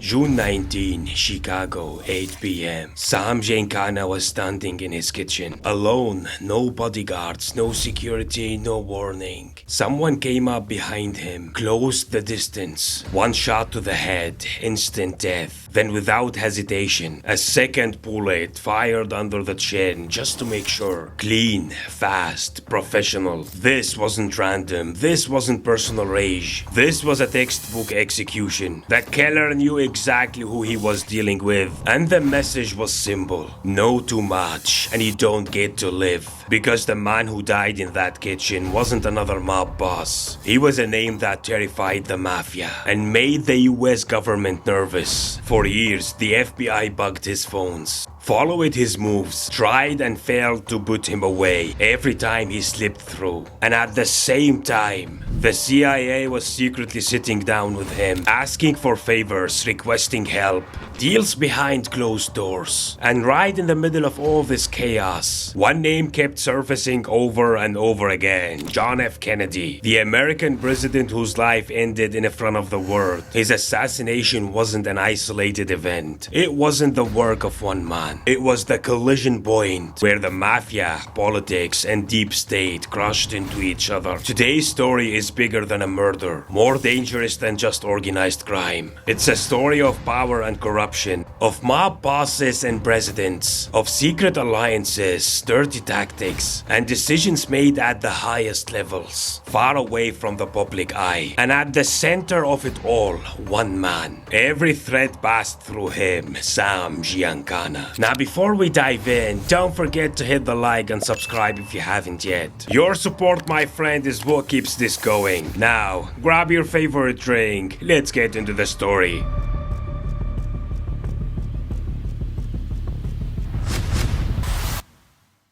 June 19, Chicago, 8 p.m. Sam Giancana was standing in his kitchen, alone, no bodyguards, no security, no warning. Someone came up behind him, closed the distance. One shot to the head, instant death. Then without hesitation, a second bullet fired under the chin just to make sure. Clean, fast, professional. This wasn't random. This wasn't personal rage. This was a textbook execution. The killer knew exactly who he was dealing with, and the message was simple. Know too much, and you don't get to live. Because the man who died in that kitchen wasn't another mob boss. He was a name that terrified the Mafia and made the US government nervous. For years, the FBI bugged his phones, followed his moves, tried and failed to put him away every time he slipped through. And at the same time, the CIA was secretly sitting down with him, asking for favors, requesting help, deals behind closed doors. And right in the middle of all this chaos, one name kept surfacing over and over again: John F. Kennedy, the American president whose life ended in front of the world. His assassination wasn't an isolated event. It wasn't the work of one man. It was the collision point where the Mafia, politics, and deep state crashed into each other. Today's story is bigger than a murder, more dangerous than just organized crime. It's a story of power and corruption, of mob bosses and presidents, of secret alliances, dirty tactics, and decisions made at the highest levels, far away from the public eye. And at the center of it all, one man. Every thread passed through him, Sam Giancana. Now before we dive in, don't forget to hit the like and subscribe if you haven't yet. Your support, my friend, is what keeps this going. Now, grab your favorite drink. Let's get into the story.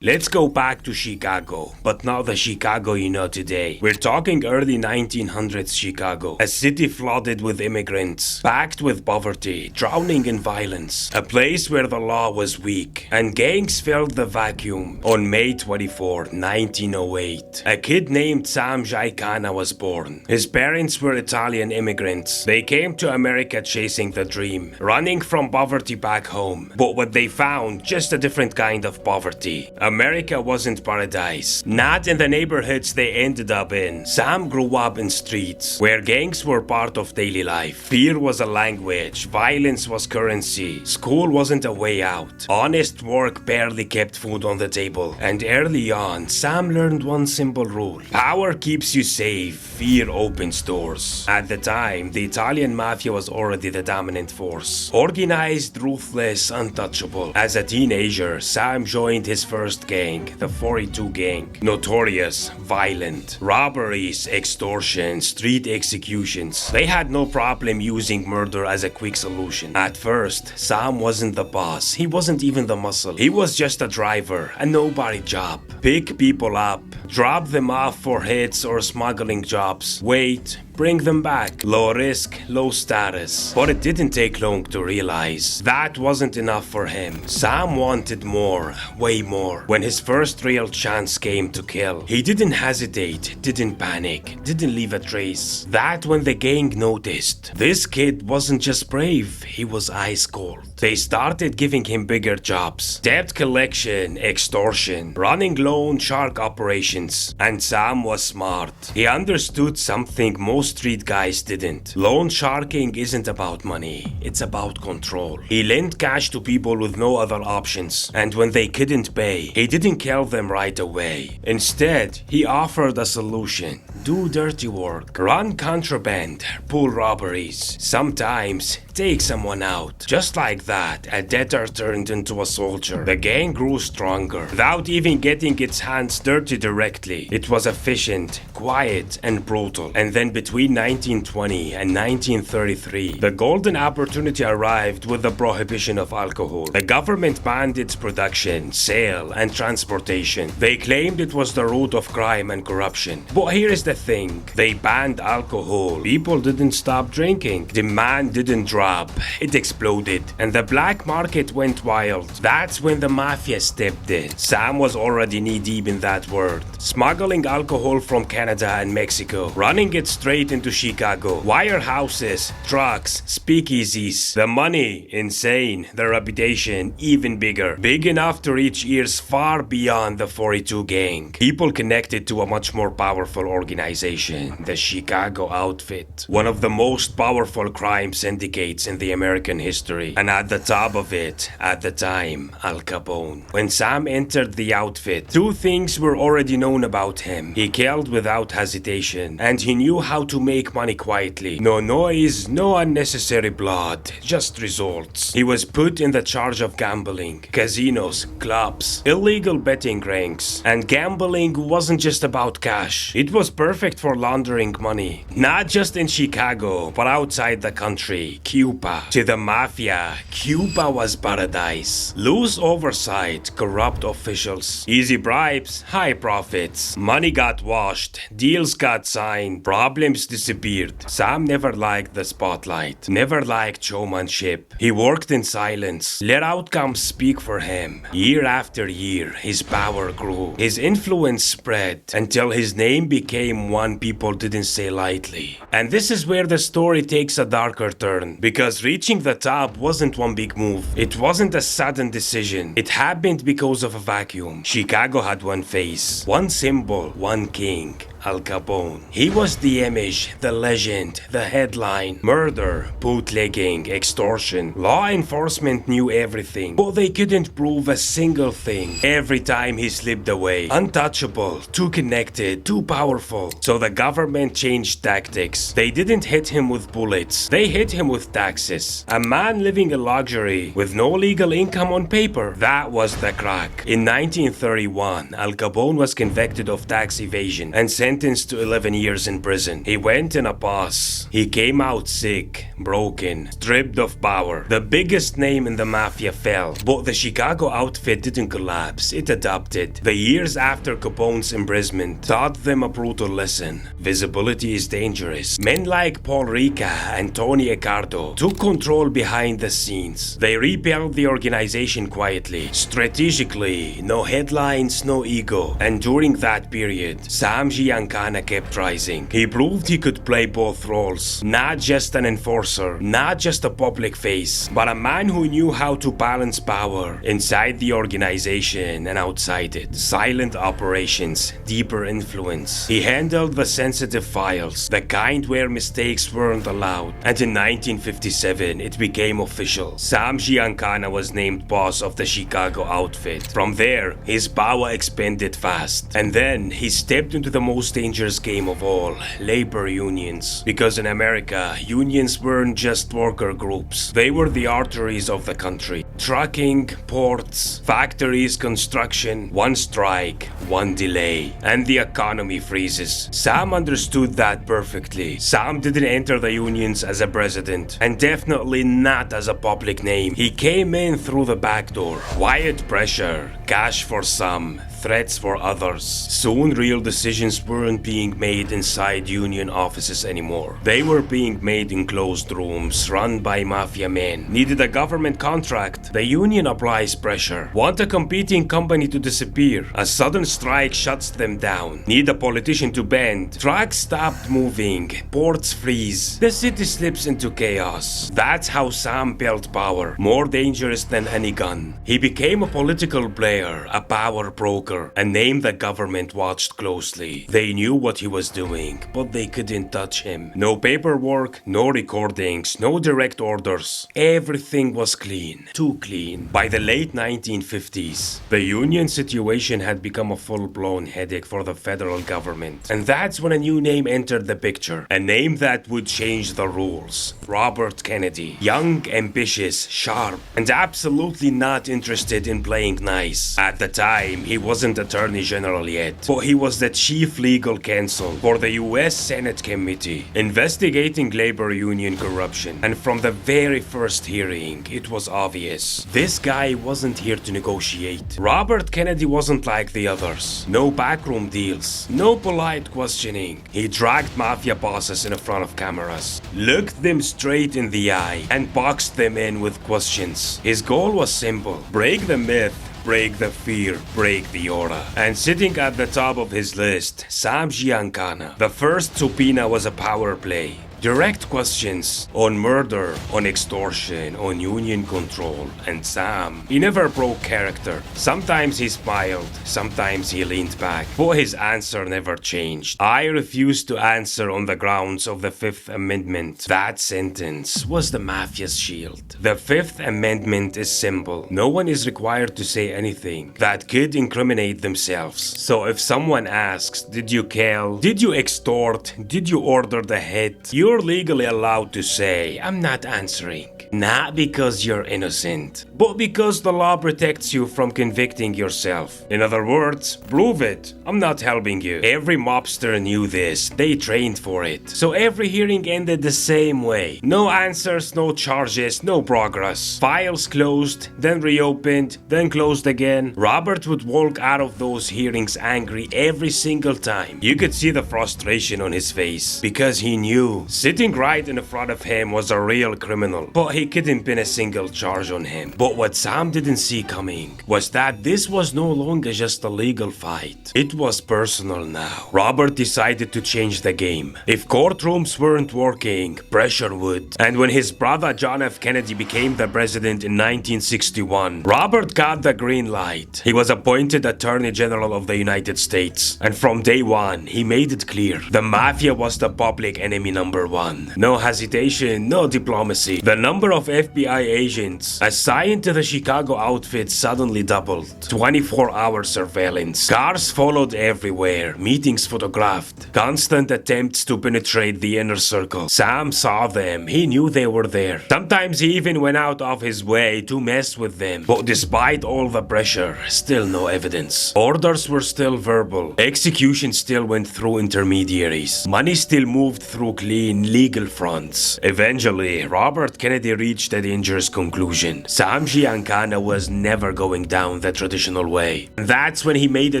Let's go back to Chicago, but not the Chicago you know today. We're talking early 1900s Chicago, a city flooded with immigrants, packed with poverty, drowning in violence, a place where the law was weak, and gangs filled the vacuum. On May 24, 1908, a kid named Sam Giancana was born. His parents were Italian immigrants. They came to America chasing the dream, running from poverty back home. But what they found, just a different kind of poverty. America wasn't paradise, not in the neighborhoods they ended up in. Sam grew up in streets where gangs were part of daily life. Fear was a language, violence was currency, school wasn't a way out. Honest work barely kept food on the table. And early on, Sam learned one simple rule: power keeps you safe, fear opens doors. At the time, the Italian Mafia was already the dominant force. Organized, ruthless, untouchable. As a teenager, Sam joined his first gang, the 42 gang. Notorious, violent, robberies, extortion, street executions. They had no problem using murder as a quick solution. At first, Sam wasn't the boss. He wasn't even the muscle. He was just a driver, a nobody job. Pick people up, drop them off for hits or smuggling jobs. Wait, bring them back. Low risk, low status. But it didn't take long to realize that wasn't enough for him. Sam wanted more, way more. When his first real chance came to kill, he didn't hesitate, didn't panic, didn't leave a trace. That when the gang noticed, this kid wasn't just brave, he was ice cold. They started giving him bigger jobs. Debt collection, extortion, running loan shark operations. And Sam was smart. He understood something most street guys didn't. Loan sharking isn't about money, it's about control. He lent cash to people with no other options, and when they couldn't pay, he didn't kill them right away. Instead, he offered a solution: do dirty work, run contraband, pull robberies, sometimes take someone out. Just like that, a debtor turned into a soldier. The gang grew stronger, without even getting its hands dirty directly. It was efficient, quiet, and brutal. And then between 1920 and 1933, the golden opportunity arrived with the prohibition of alcohol. The government banned its production, sale, and transportation. They claimed it was the root of crime and corruption. But here is the thing: they banned alcohol. People didn't stop drinking. Demand didn't drop. It exploded. And the black market went wild. That's when the Mafia stepped in. Sam was already knee-deep in that world. Smuggling alcohol from Canada and Mexico, running it straight straight into Chicago. Wirehouses, trucks, speakeasies. The money, insane. The reputation, even bigger. Big enough to reach ears far beyond the 42 gang. People connected to a much more powerful organization, the Chicago Outfit. One of the most powerful crime syndicates in the American history. And at the top of it, at the time, Al Capone. When Sam entered the outfit, two things were already known about him. He killed without hesitation, and he knew how to make money quietly. No noise, no unnecessary blood, just results. He was put in the charge of gambling, casinos, clubs, illegal betting ranks. And gambling wasn't just about cash. It was perfect for laundering money. Not just in Chicago, but outside the country, Cuba. To the Mafia, Cuba was paradise. Loose oversight, corrupt officials, easy bribes, high profits. Money got washed, deals got signed, problems disappeared. Sam never liked the spotlight, never liked showmanship. He worked in silence, let outcomes speak for him. Year after year, his power grew, his influence spread, until his name became one people didn't say lightly. And this is where the story takes a darker turn, because reaching the top wasn't one big move. It wasn't a sudden decision. It happened because of a vacuum. Chicago had one face, one symbol, one king. Al Capone. He was the image, the legend, the headline. Murder, bootlegging, extortion. Law enforcement knew everything, but they couldn't prove a single thing. Every time he slipped away. Untouchable, too connected, too powerful. So the government changed tactics. They didn't hit him with bullets. They hit him with taxes. A man living in luxury with no legal income on paper. That was the crack. In 1931, Al Capone was convicted of tax evasion and sentenced to 11 years in prison. He went in a pause. He came out sick, broken, stripped of power. The biggest name in the Mafia fell, but the Chicago Outfit didn't collapse, it adapted. The years after Capone's imprisonment taught them a brutal lesson. Visibility is dangerous. Men like Paul Ricca and Tony Accardo took control behind the scenes. They rebuilt the organization quietly, strategically, no headlines, no ego. And during that period, Sam Giancana kept rising. He proved he could play both roles. Not just an enforcer, not just a public face, but a man who knew how to balance power inside the organization and outside it. Silent operations, deeper influence. He handled the sensitive files, the kind where mistakes weren't allowed. And in 1957, it became official. Sam Giancana was named boss of the Chicago Outfit. From there, his power expanded fast. And then, he stepped into the most dangerous game of all, labor unions. Because in America, unions weren't just worker groups. They were the arteries of the country. Trucking, ports, factories, construction. One strike, one delay, and the economy freezes. Sam understood that perfectly. Sam didn't enter the unions as a president, and definitely not as a public name. He came in through the back door. Quiet pressure, cash for some, threats for others. Soon real decisions weren't being made inside union offices anymore. They were being made in closed rooms run by mafia men. Needed a government contract? The union applies pressure. Want a competing company to disappear? A sudden strike shuts them down. Need a politician to bend? Trucks stopped moving. Ports freeze. The city slips into chaos. That's how Sam built power. More dangerous than any gun. He became a political player, a power broker, a name the government watched closely. They knew what he was doing, but they couldn't touch him. No paperwork, no recordings, no direct orders. Everything was clean. Too clean. By the late 1950s, the union situation had become a full-blown headache for the federal government. And that's when a new name entered the picture. A name that would change the rules. Robert Kennedy. Young, ambitious, sharp, and absolutely not interested in playing nice. At the time, he wasn't Attorney General yet, but he was the chief legal counsel for the US Senate Committee investigating labor union corruption. And from the very first hearing, it was obvious. This guy wasn't here to negotiate. Robert Kennedy wasn't like the others. No backroom deals, no polite questioning. He dragged mafia bosses in front of cameras, looked them straight in the eye, and boxed them in with questions. His goal was simple: break the myth break the fear, break the aura. And sitting at the top of his list, Sam Giancana. The first subpoena was a power play. Direct questions on murder, on extortion, on union control, and Sam, he never broke character. Sometimes he smiled, sometimes he leaned back, but his answer never changed. I refuse to answer on the grounds of the Fifth Amendment. That sentence was the Mafia's shield. The Fifth Amendment is simple. No one is required to say anything that could incriminate themselves. So if someone asks, did you kill? Did you extort? Did you order the hit? You're legally allowed to say, I'm not answering. Not because you're innocent, but because the law protects you from convicting yourself. In other words, prove it. I'm not helping you. Every mobster knew this. They trained for it. So every hearing ended the same way. No answers, no charges, no progress. Files closed, then reopened, then closed again. Robert would walk out of those hearings angry every single time. You could see the frustration on his face because he knew sitting right in front of him was a real criminal, but he couldn't pin a single charge on him. But what Sam didn't see coming was that this was no longer just a legal fight. It was personal now. Robert decided to change the game. If courtrooms weren't working, pressure would. And when his brother John F. Kennedy became the president in 1961, Robert got the green light. He was appointed Attorney General of the United States. And from day one, he made it clear the Mafia was the public enemy number one. No hesitation, no diplomacy. The number of FBI agents assigned to the Chicago outfit suddenly doubled. 24-hour surveillance. Cars followed everywhere. Meetings photographed. Constant attempts to penetrate the inner circle. Sam saw them. He knew they were there. Sometimes he even went out of his way to mess with them. But despite all the pressure, still no evidence. Orders were still verbal. Execution still went through intermediaries. Money still moved through clean, legal fronts. Eventually, Robert Kennedy reached a dangerous conclusion. Sam Giancana was never going down the traditional way. And that's when he made a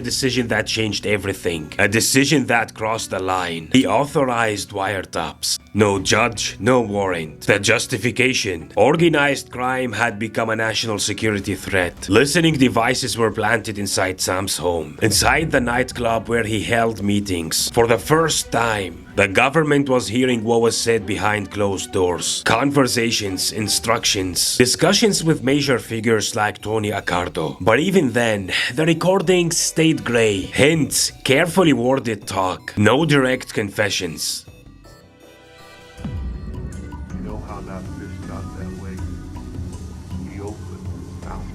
decision that changed everything. A decision that crossed the line. He authorized wiretaps. No judge, no warrant. The justification: organized crime had become a national security threat. Listening devices were planted inside Sam's home, inside the nightclub where he held meetings. For the first time, the government was hearing what was said behind closed doors. Conversations, instructions, discussions with major figures like Tony Accardo. But even then, the recordings stayed gray. Hints, carefully worded talk, no direct confessions. You know how that fish got that way? He opened the mouth.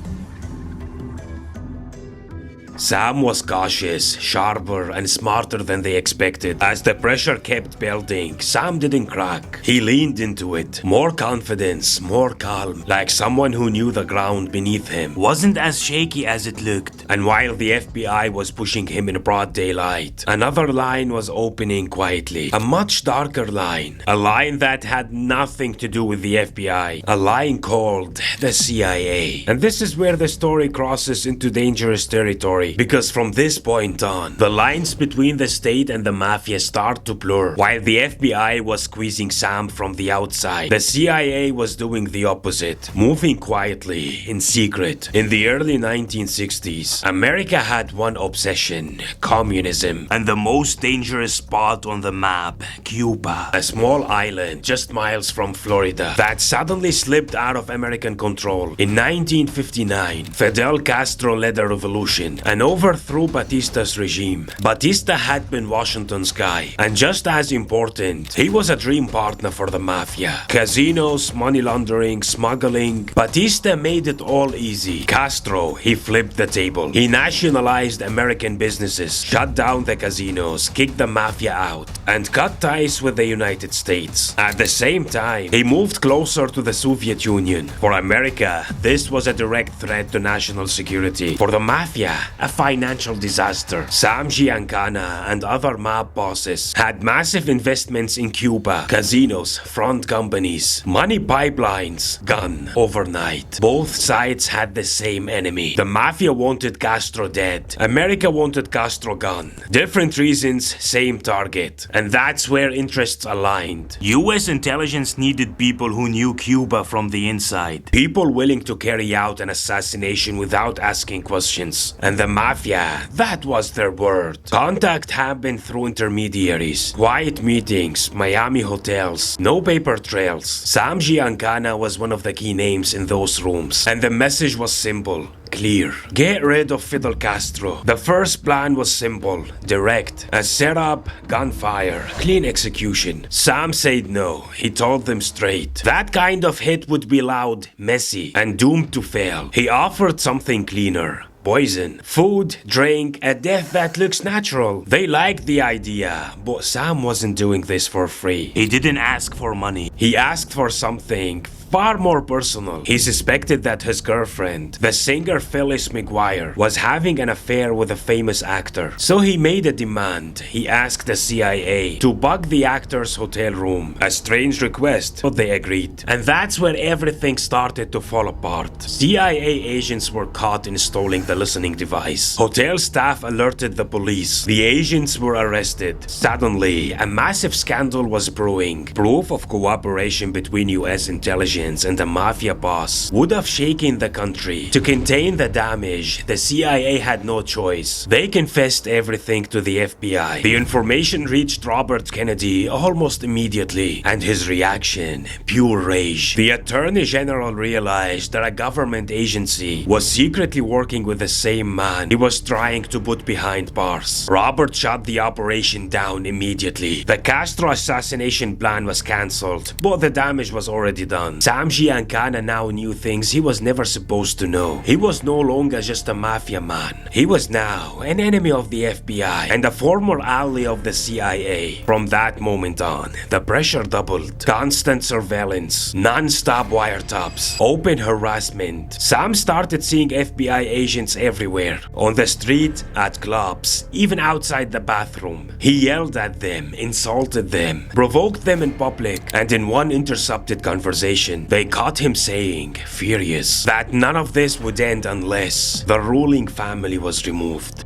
Sam was cautious, sharper, and smarter than they expected. As the pressure kept building, Sam didn't crack. He leaned into it. More confidence, more calm, like someone who knew the ground beneath him wasn't as shaky as it looked. And while the FBI was pushing him in broad daylight, another line was opening quietly. A much darker line. A line that had nothing to do with the FBI. A line called the CIA. And this is where the story crosses into dangerous territory. Because from this point on, the lines between the state and the Mafia start to blur. While the FBI was squeezing Sam from the outside, the CIA was doing the opposite, moving quietly, in secret. In the early 1960s, America had one obsession: communism. And the most dangerous spot on the map, Cuba. A small island just miles from Florida that suddenly slipped out of American control. In 1959, Fidel Castro led a revolution and overthrew Batista's regime. Batista had been Washington's guy, and just as important, he was a dream partner for the Mafia. Casinos, money laundering, smuggling. Batista made it all easy. Castro, he flipped the table. He nationalized American businesses, shut down the casinos, kicked the Mafia out, and cut ties with the United States. At the same time, he moved closer to the Soviet Union. For America, this was a direct threat to national security. For the Mafia, a financial disaster. Sam Giancana and other mob bosses had massive investments in Cuba, casinos, front companies, money pipelines, gone overnight. Both sides had the same enemy. The Mafia wanted Castro dead. America wanted Castro gone. Different reasons, same target. And that's where interests aligned. US intelligence needed people who knew Cuba from the inside. People willing to carry out an assassination without asking questions. And the Mafia, that was their word. Contact happened through intermediaries. Quiet meetings, Miami hotels, no paper trails. Sam Giancana was one of the key names in those rooms. And the message was simple. Clear. Get rid of Fidel Castro. The first plan was simple, direct. A setup, gunfire, clean execution. Sam said no. He told them straight. That kind of hit would be loud, messy, and doomed to fail. He offered something cleaner. Poison, food, drink, a death that looks natural. They liked the idea, but Sam wasn't doing this for free. He didn't ask for money. He asked for something far more personal. He suspected that his girlfriend, the singer Phyllis McGuire, was having an affair with a famous actor. So he made a demand. He asked the CIA to bug the actor's hotel room. A strange request, but they agreed. And that's where everything started to fall apart. CIA agents were caught installing the listening device. Hotel staff alerted the police. The agents were arrested. Suddenly, a massive scandal was brewing. Proof of cooperation between US intelligence and the Mafia boss would have shaken the country. To contain the damage, the CIA had no choice. They confessed everything to the FBI. The information reached Robert Kennedy almost immediately, and his reaction, pure rage. The Attorney General realized that a government agency was secretly working with the same man he was trying to put behind bars. Robert shut the operation down immediately. The Castro assassination plan was cancelled, but the damage was already done. Sam Giancana now knew things he was never supposed to know. He was no longer just a Mafia man. He was now an enemy of the FBI and a former ally of the CIA. From that moment on, the pressure doubled. Constant surveillance, non-stop wiretaps, open harassment. Sam started seeing FBI agents everywhere. On the street, at clubs, even outside the bathroom. He yelled at them, insulted them, provoked them in public, and in one intercepted conversation, they caught him saying, furious, that none of this would end unless the ruling family was removed.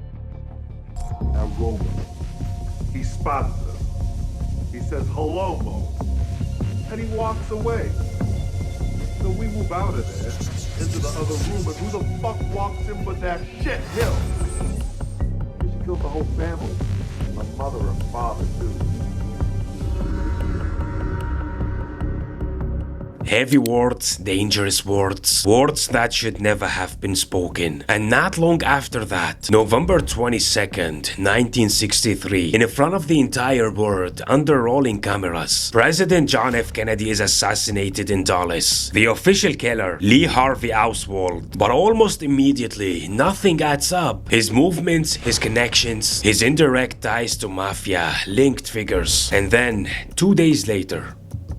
Now Roman, he spots us. He says, hello, Mo. And he walks away. So we move out of there, into the other room, and who the fuck walks in but that shit hill? She killed the whole family. My mother and father, too. Heavy words, dangerous words, words that should never have been spoken. And not long after that, November 22nd, 1963, in front of the entire world, under rolling cameras, President John F. Kennedy is assassinated in Dallas. The official killer, Lee Harvey Oswald. But almost immediately, nothing adds up. His movements, his connections, his indirect ties to Mafia, linked figures. And then, 2 days later,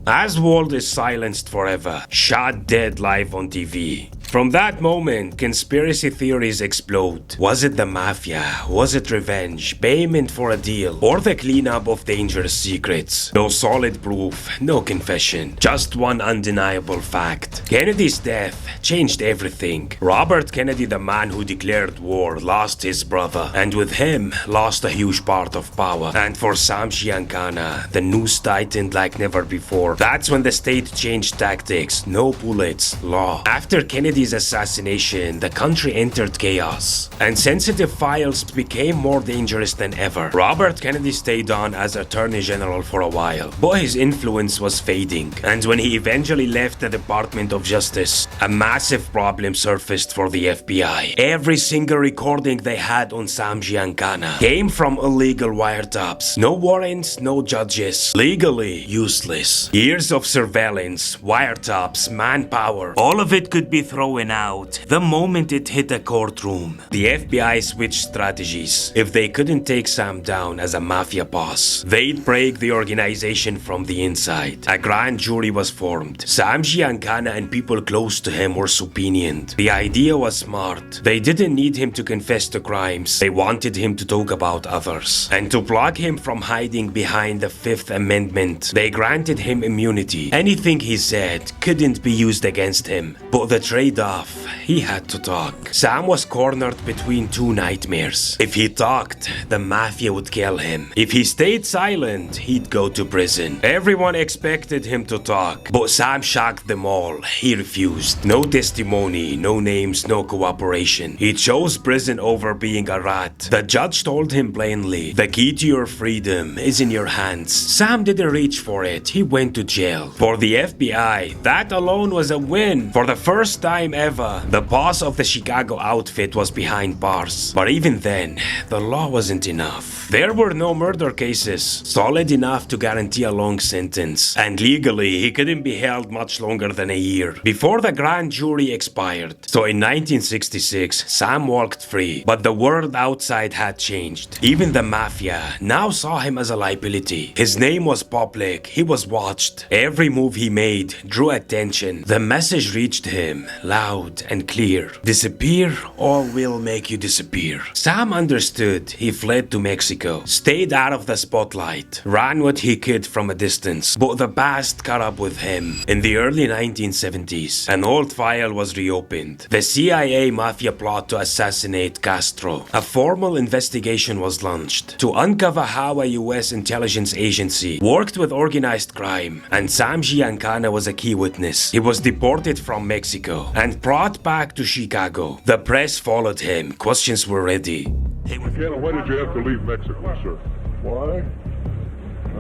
Oswald is silenced forever, shot dead live on TV. From that moment, conspiracy theories explode. Was it the Mafia? Was it revenge, payment for a deal, or the cleanup of dangerous secrets? No solid proof, no confession, just one undeniable fact. Kennedy's death changed everything. Robert Kennedy, the man who declared war, lost his brother, and with him, lost a huge part of power. And for Sam Giancana, the noose tightened like never before. That's when the state changed tactics. No bullets, law. After Kennedy's assassination, the country entered chaos, and sensitive files became more dangerous than ever. Robert Kennedy stayed on as Attorney General for a while, but his influence was fading, and when he eventually left the Department of Justice, a massive problem surfaced for the FBI. Every single recording they had on Sam Giancana came from illegal wiretaps. No warrants, no judges. Legally useless. Years of surveillance, wiretaps, manpower, all of it could be thrown throwing out the moment it hit a courtroom. The FBI switched strategies. If they couldn't take Sam down as a mafia boss, they'd break the organization from the inside. A grand jury was formed. Sam Giancana and people close to him were subpoenaed. The idea was smart. They didn't need him to confess to crimes. They wanted him to talk about others. And to block him from hiding behind the Fifth Amendment, they granted him immunity. Anything he said couldn't be used against him. But the trade-off, he had to talk. Sam was cornered between two nightmares. If he talked, the mafia would kill him. If he stayed silent, he'd go to prison. Everyone expected him to talk, but Sam shocked them all. He refused. No testimony, no names, no cooperation. He chose prison over being a rat. The judge told him plainly, the key to your freedom is in your hands. Sam didn't reach for it. He went to jail. For the FBI, that alone was a win. For the first time ever, the boss of the Chicago outfit was behind bars. But even then, the law wasn't enough. There were no murder cases, solid enough to guarantee a long sentence. And legally, he couldn't be held much longer than a year before the grand jury expired. So in 1966, Sam walked free. But the world outside had changed. Even the mafia now saw him as a liability. His name was public. He was watched. Every move he made drew attention. The message reached him loud and clear. Disappear or we'll make you disappear. Sam understood. He fled to Mexico, stayed out of the spotlight, ran what he could from a distance. But the past caught up with him. In the early 1970s, an old file was reopened. The CIA mafia plot to assassinate Castro. A formal investigation was launched to uncover how a US intelligence agency worked with organized crime, and Sam Giancana was a key witness. He was deported from Mexico and brought back to Chicago. The press followed him. Questions were ready. Giancana, why did you have to leave Mexico, sir? Why?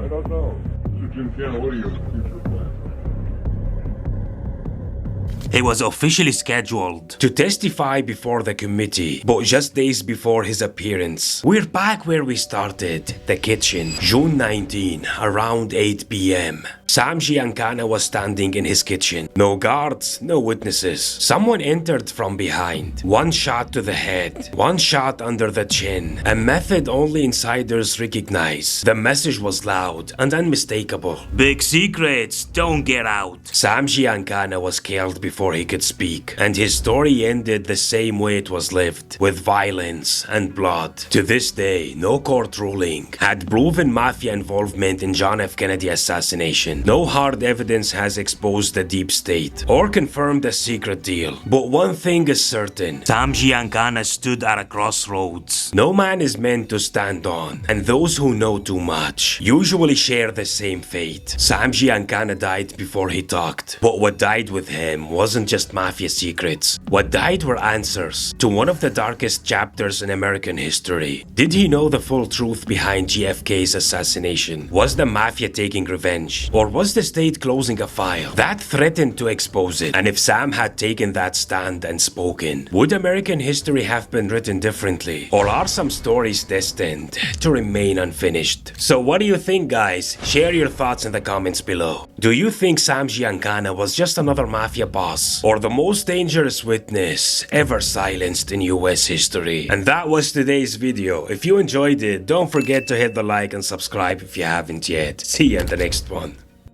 I don't know. Mr. Giancana, what are your future plans? He was officially scheduled to testify before the committee, but just days before his appearance, we're back where we started, the kitchen. June 19, around 8 p.m. Sam Giancana was standing in his kitchen. No guards, no witnesses. Someone entered from behind. One shot to the head, one shot under the chin. A method only insiders recognize. The message was loud and unmistakable. Big secrets don't get out. Sam Giancana was killed before he could speak, and his story ended the same way it was lived, with violence and blood. To this day, no court ruling had proven mafia involvement in John F. Kennedy assassination. No hard evidence has exposed the deep state or confirmed a secret deal. But one thing is certain. Sam Giancana stood at a crossroads. No man is meant to stand on, and those who know too much usually share the same fate. Sam Giancana died before he talked, but what died with him wasn't just mafia secrets. What died were answers to one of the darkest chapters in American history. Did he know the full truth behind JFK's assassination? Was the mafia taking revenge? Or was the state closing a file that threatened to expose it? And if Sam had taken that stand and spoken, would American history have been written differently? Or are some stories destined to remain unfinished? So what do you think, guys? Share your thoughts in the comments below. Do you think Sam Giancana was just another mafia boss, or the most dangerous witness ever silenced in US history? And that was today's video. If you enjoyed it, don't forget to hit the like and subscribe if you haven't yet. See you in the next one.